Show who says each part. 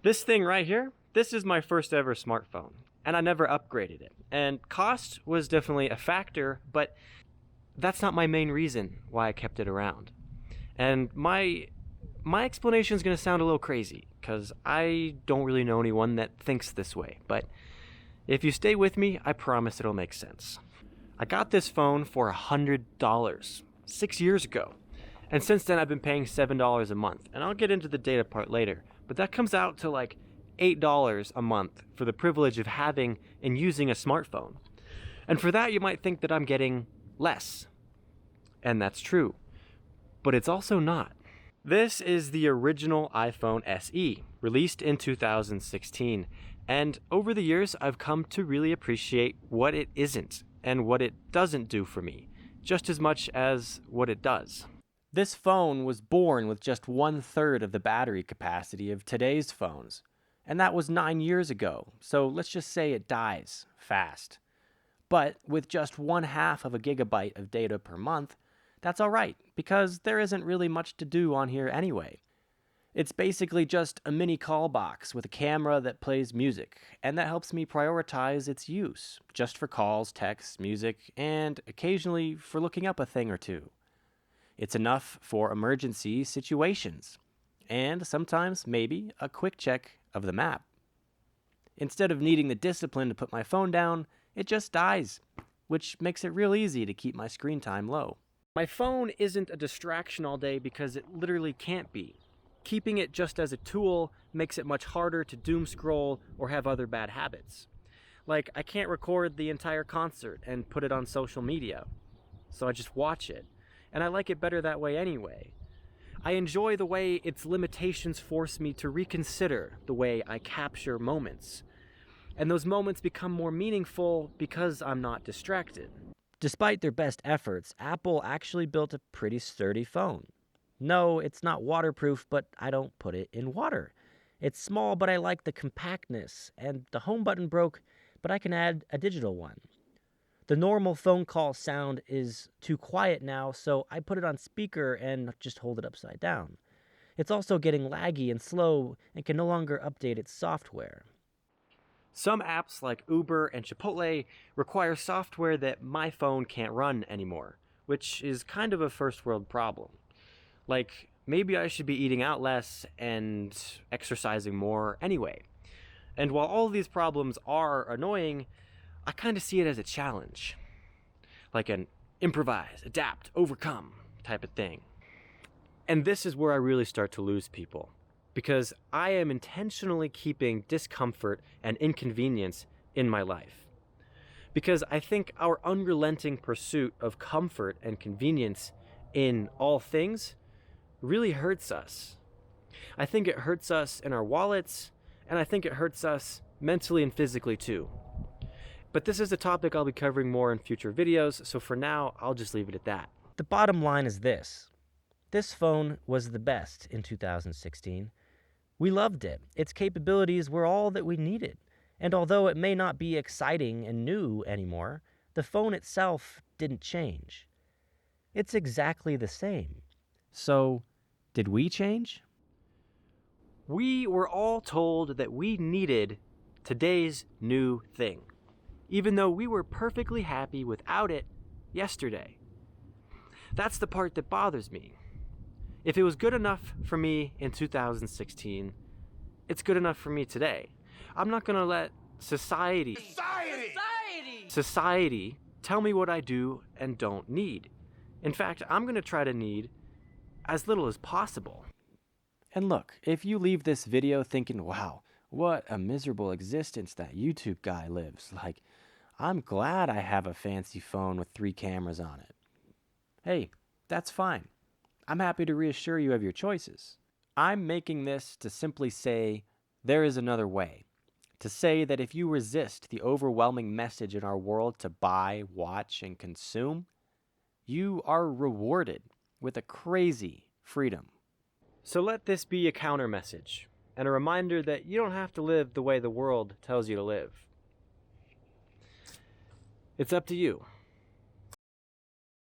Speaker 1: This thing right here, this is my first ever smartphone, and I never upgraded it. And cost was definitely a factor, but that's not my main reason why I kept it around. And my explanation is going to sound a little crazy, because I don't really know anyone that thinks this way, but if you stay with me, I promise it'll make sense. I got this phone for $100 6 years ago, and since then I've been paying $7 a month, and I'll get into the data part later, but that comes out to like $8 a month for the privilege of having and using a smartphone. And for that you might think that I'm getting less, and that's true, but it's also not. This is the original iPhone SE, released in 2016, and over the years I've come to really appreciate what it isn't and what it doesn't do for me, just as much as what it does. This phone was born with just 1/3 of the battery capacity of today's phones, and that was 9 years ago, so let's just say it dies fast. But with just 1/2 of a gigabyte of data per month, that's alright, because there isn't really much to do on here anyway. It's basically just a mini call box with a camera that plays music, and that helps me prioritize its use, just for calls, texts, music, and occasionally for looking up a thing or two. It's enough for emergency situations, and sometimes maybe a quick check of the map. Instead of needing the discipline to put my phone down, it just dies, which makes it real easy to keep my screen time low. My phone isn't a distraction all day because it literally can't be. Keeping it just as a tool makes it much harder to doom scroll or have other bad habits. Like, I can't record the entire concert and put it on social media, so I just watch it, and I like it better that way anyway. I enjoy the way its limitations force me to reconsider the way I capture moments, and those moments become more meaningful because I'm not distracted. Despite their best efforts, Apple actually built a pretty sturdy phone. No, it's not waterproof, but I don't put it in water. It's small, but I like the compactness, and the home button broke, but I can add a digital one. The normal phone call sound is too quiet now, so I put it on speaker and just hold it upside down. It's also getting laggy and slow and can no longer update its software. Some apps like Uber and Chipotle require software that my phone can't run anymore, which is kind of a first world problem. Like, maybe I should be eating out less and exercising more anyway. And while all of these problems are annoying, I kind of see it as a challenge. Like an improvise, adapt, overcome type of thing. And this is where I really start to lose people, because I am intentionally keeping discomfort and inconvenience in my life. Because I think our unrelenting pursuit of comfort and convenience in all things really hurts us. I think it hurts us in our wallets, and I think it hurts us mentally and physically too. But this is a topic I'll be covering more in future videos, so for now, I'll just leave it at that. The bottom line is this. This phone was the best in 2016. We loved it. Its capabilities were all that we needed. And although it may not be exciting and new anymore, the phone itself didn't change. It's exactly the same. So, did we change? We were all told that we needed today's new thing, even though we were perfectly happy without it yesterday. That's the part that bothers me. If it was good enough for me in 2016, it's good enough for me today. I'm not gonna let society tell me what I do and don't need. In fact, I'm gonna try to need as little as possible. And look, if you leave this video thinking, wow, what a miserable existence that YouTube guy lives, like, I'm glad I have a fancy phone with 3 cameras on it. Hey, that's fine. I'm happy to reassure you of your choices. I'm making this to simply say there is another way. To say that if you resist the overwhelming message in our world to buy, watch, and consume, you are rewarded with a crazy freedom. So let this be a counter message and a reminder that you don't have to live the way the world tells you to live. It's up to you.